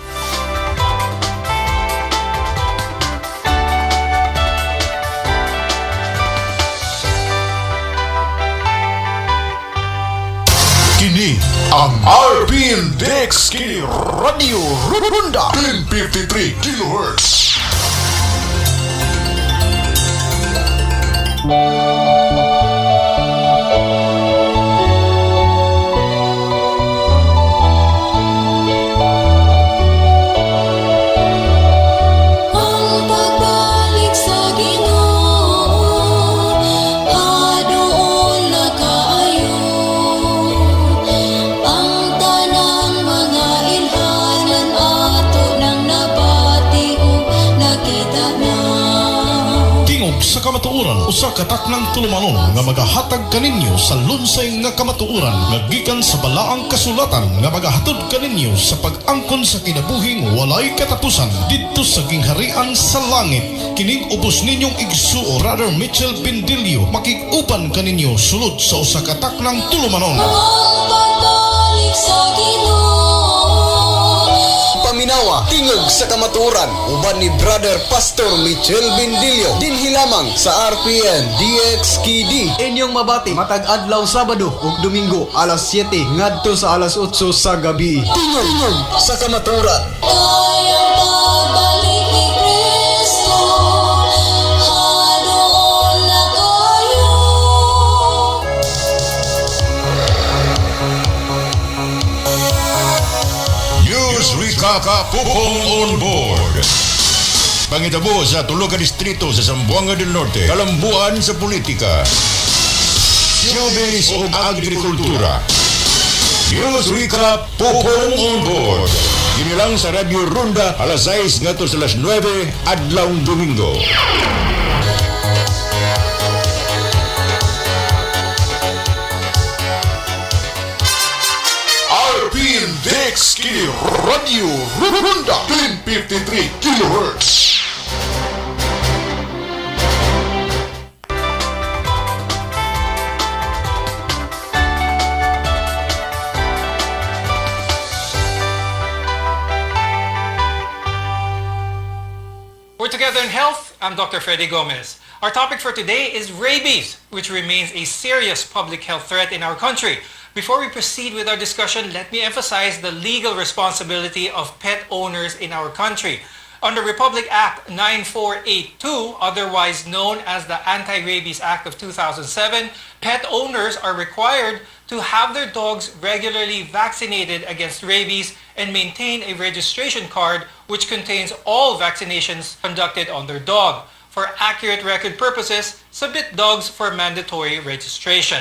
Kini ang RPN DXKD Radio Runda 1053 kHz. Kamatuuran usa ka taknang tulumanon nga magahatag kaninyo sa lunsay nga kamatuuran nga gikan sa balaang kasulatan nga magahatod kaninyo sa pag-angkon sa kinabuhing walay katapusan didto sa gingharian sa langit. Kining ubos ninyong igsuo Brother Mitchell Pindilio makig-uban kaninyo sulod sa usa ka taknang tulumanon. Paminawa, tingog sa kamaturan uban ni Brother Pastor Mitchell Bindilio dinhi lamang sa RPN DXKD. Inyong mabati matag adlaw Sabado ug Domingo alas 7 ngadto sa alas 8 sa gabi. Tingog sa kamaturan. Pupong on board. Pangitabo sa tulo ka distrito sa Zamboanga del Norte, kalambuan sa politika, showbiz o agrikultura. News recap, Pupong on board. Ginilang sa Radio Runda alas 6 ngadto sa alas 9 adlaw Domingo. RPN DXKD Radio Runda 1053 kHz. We're together in health. I'm Dr. Freddy Gomez. Our topic for today is rabies, which remains a serious public health threat in our country. Before we proceed with our discussion, let me emphasize the legal responsibility of pet owners in our country. Under Republic Act 9482, otherwise known as the Anti-Rabies Act of 2007, pet owners are required to have their dogs regularly vaccinated against rabies and maintain a registration card which contains all vaccinations conducted on their dog. For accurate record purposes, submit dogs for mandatory registration.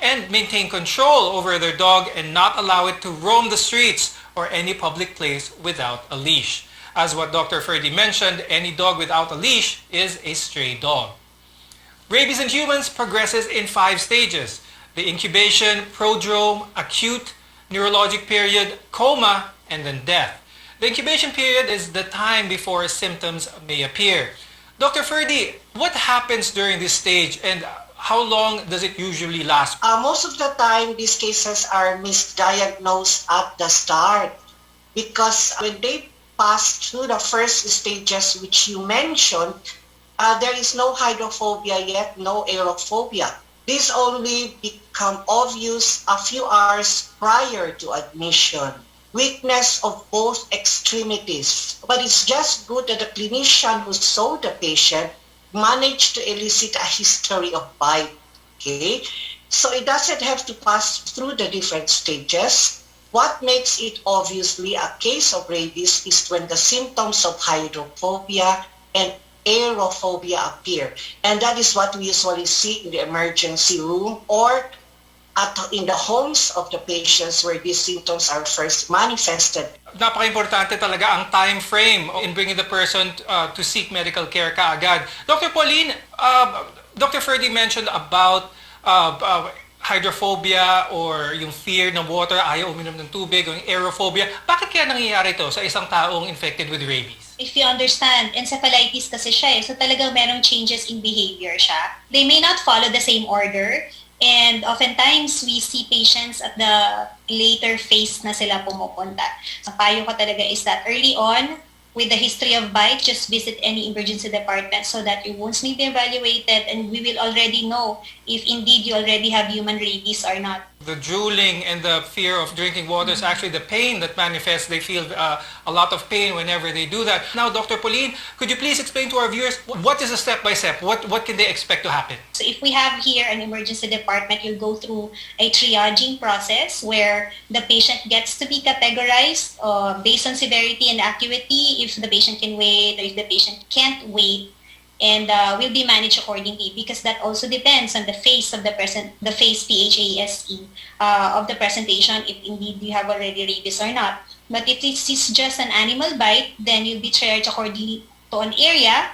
And maintain control over their dog and not allow it to roam the streets or any public place without a leash. As what Dr. Ferdy mentioned, any dog without a leash is a stray dog. Rabies in humans progresses in 5 stages: the incubation, prodrome, acute, neurologic period, coma, and then death. The incubation period is the time before symptoms may appear. Dr. Ferdy, what happens during this stage and how long does it usually last? Most of the time, these cases are misdiagnosed at the start because when they pass through the first stages which you mentioned, there is no hydrophobia yet, no aerophobia. This only become obvious a few hours prior to admission. Weakness of both extremities. But it's just good that the clinician who saw the patient manage to elicit a history of bite. Okay, so it doesn't have to pass through the different stages. What makes it obviously a case of rabies is when the symptoms of hydrophobia and aerophobia appear. And that is what we usually see in the emergency room or in the homes of the patients where these symptoms are first manifested. Napaka-importante talaga ang time frame in bringing the person to seek medical care kaagad. Dr. Pauline, Dr. Ferdy mentioned about hydrophobia or yung fear ng water, ayaw uminom ng tubig, o yung aerophobia. Bakit kaya nangyayari ito sa isang taong infected with rabies? If you understand, encephalitis kasi siya so talagang merong changes in behavior siya. They may not follow the same order, and oftentimes we see patients at the later phase na sila pumupunta. Ang payo ko talaga is that early on, with the history of bite, just visit any emergency department so that your wounds may be evaluated and we will already know if indeed you already have human rabies or not. The drooling and the fear of drinking water is actually the pain that manifests. They feel a lot of pain whenever they do that. Now, Dr. Pauline, could you please explain to our viewers what is a step-by-step? What can they expect to happen? So if we have here an emergency department, you'll go through a triaging process where the patient gets to be categorized based on severity and acuity, if the patient can wait or if the patient can't wait, and will be managed accordingly because that also depends on the face of the person, the face PHASE of the presentation, if indeed you have already rabies or not. But if this is just an animal bite, then you'll be triaged according to an area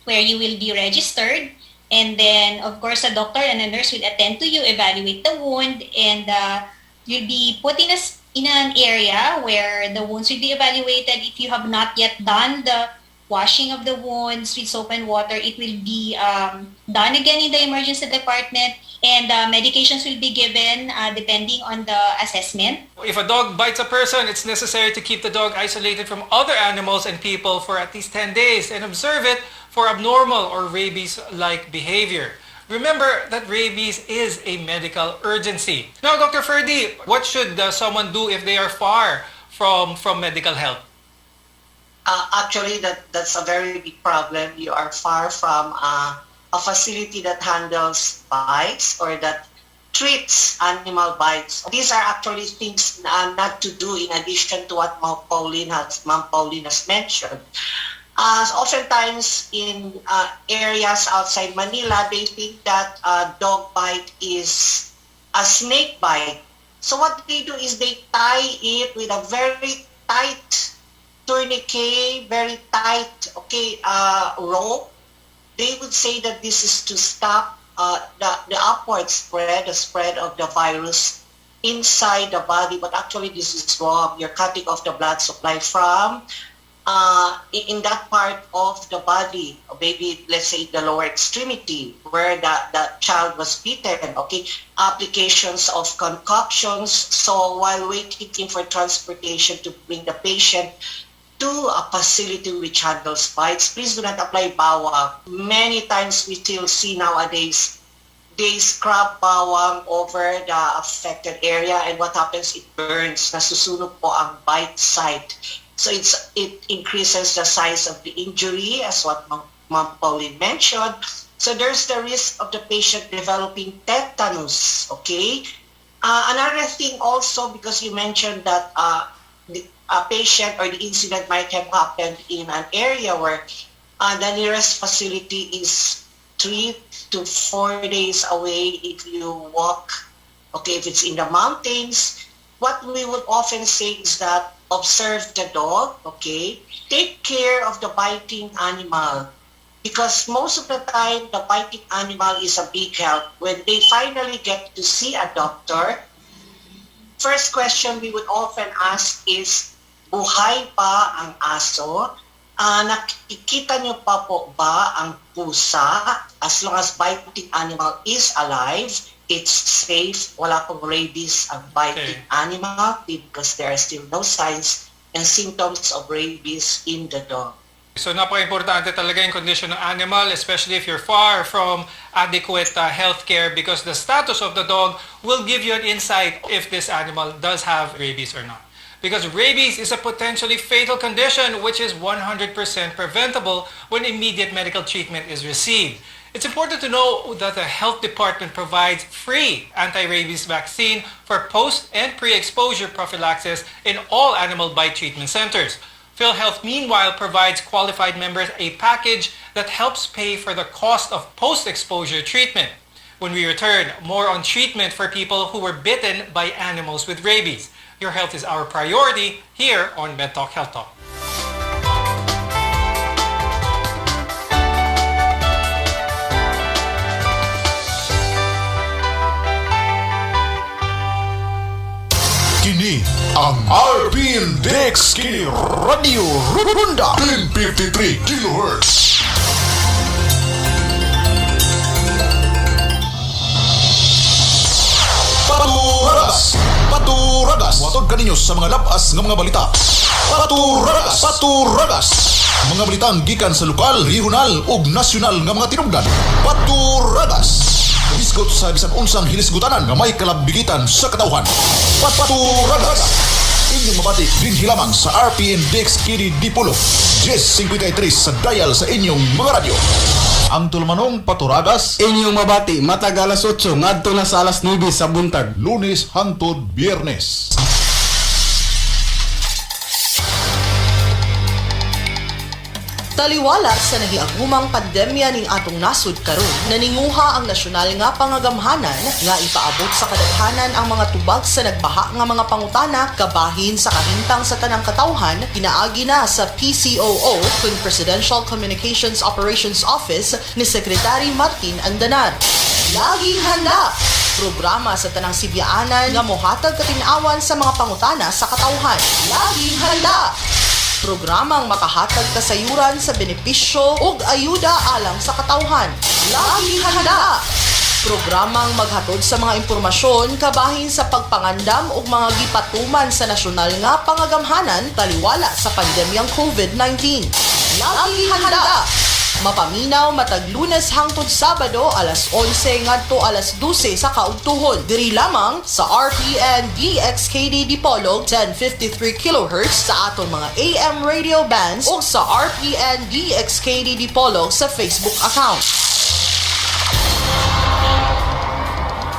where you will be registered, and then of course a doctor and a nurse will attend to you, evaluate the wound, and you'll be put in an area where the wounds will be evaluated. If you have not yet done the washing of the wounds with soap and water, it will be done again in the emergency department, and medications will be given depending on the assessment. If a dog bites a person, it's necessary to keep the dog isolated from other animals and people for at least 10 days and observe it for abnormal or rabies-like behavior. Remember that rabies is a medical urgency. Now, Dr. Ferdy, what should someone do if they are far from medical help? Actually, that's a very big problem. You are far from a facility that handles bites or that treats animal bites. These are actually things not to do in addition to what Ma'am Pauline has mentioned. Oftentimes in areas outside Manila, they think that dog bite is a snake bite. So what they do is they tie it with a very tight tourniquet, very tight, rope. They would say that this is to stop the upward spread, the spread of the virus inside the body, but actually this is wrong. You're cutting off the blood supply from in that part of the body, maybe let's say the lower extremity where the child was bitten. Applications of concoctions. So while waiting for transportation to bring the patient to a facility which handles bites, please do not apply bawang. Many times we still see nowadays they scrub bawang over the affected area, and what happens, it burns. Nasusunog po ang bite site. So it increases the size of the injury, as what Ma'am Pauline mentioned. So there's the risk of the patient developing tetanus. Another thing also, because you mentioned that a patient or the incident might have happened in an area where the nearest facility is 3 to 4 days away if you walk. If it's in the mountains, what we would often say is that observe the dog, take care of the biting animal, because most of the time the biting animal is a big help. When they finally get to see a doctor, first question we would often ask is, buhay pa ang aso? Nakikita niyo pa po ba ang pusa? As long as biting animal is alive, it's safe. Wala pong rabies ang biting animal because there are still no signs and symptoms of rabies in the dog. So napaka-importante talaga yung condition ng animal, especially if you're far from adequate health care, because the status of the dog will give you an insight if this animal does have rabies or not. because rabies is a potentially fatal condition which is 100% preventable when immediate medical treatment is received. It's important to know that the health department provides free anti-rabies vaccine for post and pre-exposure prophylaxis in all animal bite treatment centers. PhilHealth meanwhile provides qualified members a package that helps pay for the cost of post-exposure treatment. When we return, more on treatment for people who were bitten by animals with rabies. Your health is our priority here on MEDTALK Health Talk. Kini ang RPN DXKD Radio Runda 1053 kHz. Paturagas. Watod kaninyo sa mga lapas ng mga balita. Paturagas. Mga balitang gikan sa lokal, regional ug nasyonal nga mga tinubdan. Paturagas. Hisgot sa bisan unsang hilisgutanan nga may kalabigitan sa katawhan. Paturagas. Inyong mabati din hilamang sa RPN DXKD Dipolog 1053 sa dial sa inyong mga radyo. Ang tulmanong Paturagas Inyong mabati matag alas 8 ngadto na sa alas 9 sa buntag, Lunes hangtod Biyernes. Taliwala sa nahiagumang pandemya ning atong nasud karon, naninguha ang nasyonal nga pangagamhanan nga ipaabot sa kadaghanan ang mga tubag sa nagbaha nga mga pangutana kabahin sa kahintang sa tanang katawhan, pinaagi na sa PCOO kung Presidential Communications Operations Office ni Secretary Martin Andanar. Laging handa! Programa sa tanang Sibyaanan nga mohatag katinawan sa mga pangutana sa katawhan. Laging handa! Programang makahatag kasayuran sa benepisyo ug ayuda alang sa katawhan. Laging handa! Programang maghatod sa mga impormasyon kabahin sa pagpangandam ug mga gipatuman sa nasyonal nga pangagamhanan taliwala sa pandemyang COVID-19. Laging handa! Mapaminaw matag Lunes hangtod Sabado alas 11 ngadto alas 12 sa kaugtuhon. Diri lamang sa RPN DXKD Dipolog 1053 kHz sa aton mga AM radio bands o sa RPN DXKD Dipolog sa Facebook account.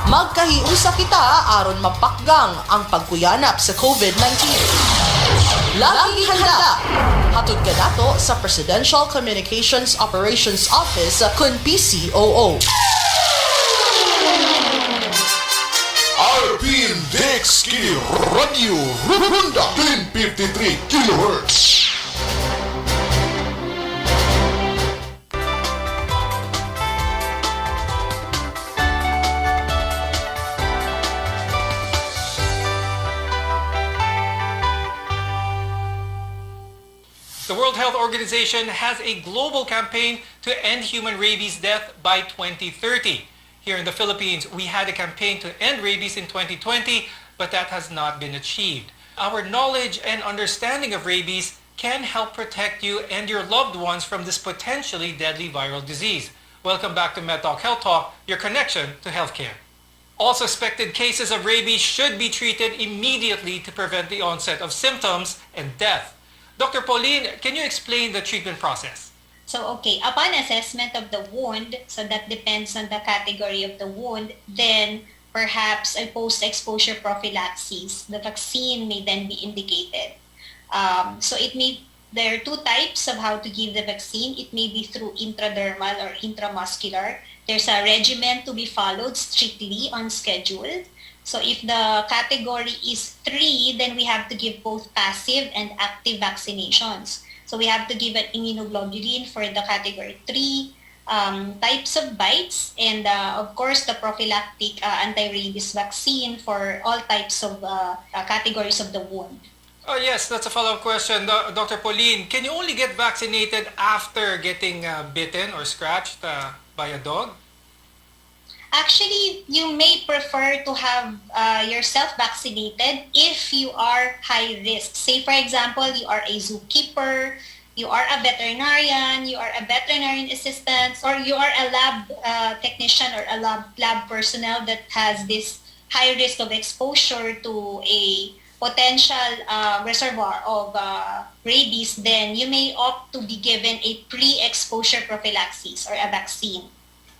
Magkahiusa kita aron mapakgang ang pagkuyanap sa COVID-19. Laging handa! Hatod ka dato sa Presidential Communications Operations Office kun PCOO. RPN DXKD Radio Runda 1053 kHz. The World Health Organization has a global campaign to end human rabies death by 2030. Here in the Philippines, we had a campaign to end rabies in 2020, but that has not been achieved. Our knowledge and understanding of rabies can help protect you and your loved ones from this potentially deadly viral disease. Welcome back to MEDTALK Health Talk, your connection to healthcare. All suspected cases of rabies should be treated immediately to prevent the onset of symptoms and death. Dr. Pauline, can you explain the treatment process? So, okay, upon assessment of the wound, so that depends on the category of the wound, then perhaps a post-exposure prophylaxis. The vaccine may then be indicated. There are two types of how to give the vaccine. It may be through intradermal or intramuscular. There's a regimen to be followed strictly on schedule. So if the category is 3, then we have to give both passive and active vaccinations. So we have to give an immunoglobulin for the category 3 types of bites, and of course the prophylactic anti-rabies vaccine for all types of categories of the wound. Oh yes, that's a follow-up question. Dr. Pauline, can you only get vaccinated after getting bitten or scratched by a dog? Actually, you may prefer to have yourself vaccinated if you are high risk. Say, for example, you are a zookeeper, you are a veterinarian, you are a veterinarian assistant, or you are a lab technician or a lab personnel that has this high risk of exposure to a potential reservoir of rabies, then you may opt to be given a pre-exposure prophylaxis or a vaccine.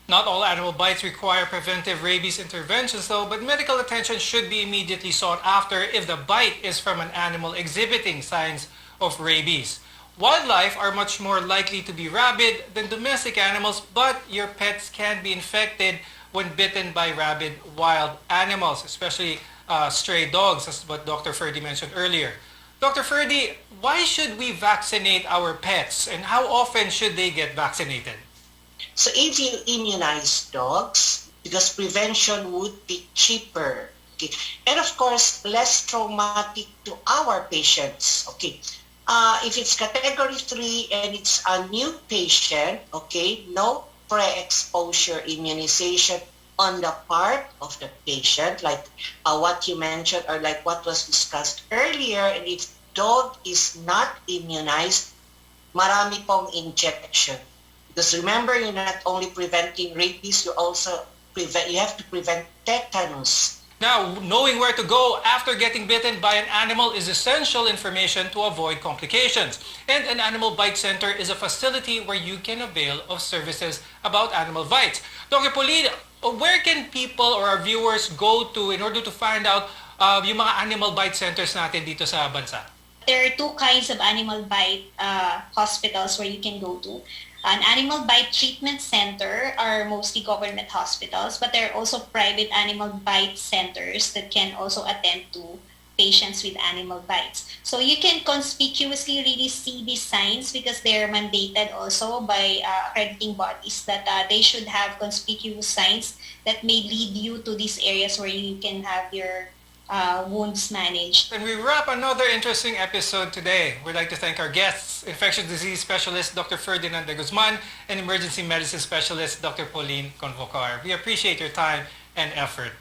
Not all animal bites require preventive rabies interventions though, but medical attention should be immediately sought after if the bite is from an animal exhibiting signs of rabies. Wildlife are much more likely to be rabid than domestic animals, but your pets can be infected when bitten by rabid wild animals, especially stray dogs, as what Dr. Ferdy mentioned earlier. Dr. Ferdy, why should we vaccinate our pets and how often should they get vaccinated? So if you immunize dogs, because prevention would be cheaper, okay, and of course less traumatic to our patients, okay. If it's category 3 and it's a new patient, okay, no pre-exposure immunization on the part of the patient, like what you mentioned or like what was discussed earlier. And if dog is not immunized, marami pong injection. Because remember, you're not only preventing rabies, you have to prevent tetanus. Now, knowing where to go after getting bitten by an animal is essential information to avoid complications. And an animal bite center is a facility where you can avail of services about animal bites. Dr. Pauline, where can people or our viewers go to in order to find out yung mga animal bite centers natin dito sa bansa? There are two kinds of animal bite hospitals where you can go to. An animal bite treatment center are mostly government hospitals, but there are also private animal bite centers that can also attend to patients with animal bites. So you can conspicuously really see these signs because they're mandated also by accrediting bodies that they should have conspicuous signs that may lead you to these areas where you can have your wounds managed. And we wrap another interesting episode today. We'd like to thank our guests, infectious disease specialist Dr. Ferdinand de Guzman and emergency medicine specialist Dr. Pauline Convocar. We appreciate your time and effort.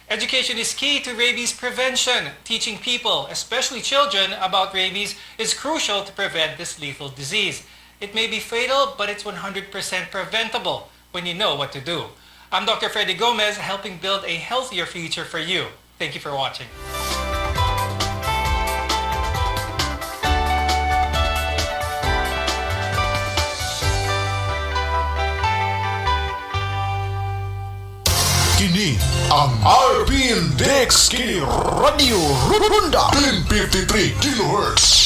Education is key to rabies prevention. Teaching people, especially children, about rabies is crucial to prevent this lethal disease. It may be fatal, but it's 100% preventable when you know what to do. I'm Dr. Freddy Gomez, helping build a healthier future for you. Thank you for watching. Kini ang RPN DXKD Radio Runda 1053 kHz.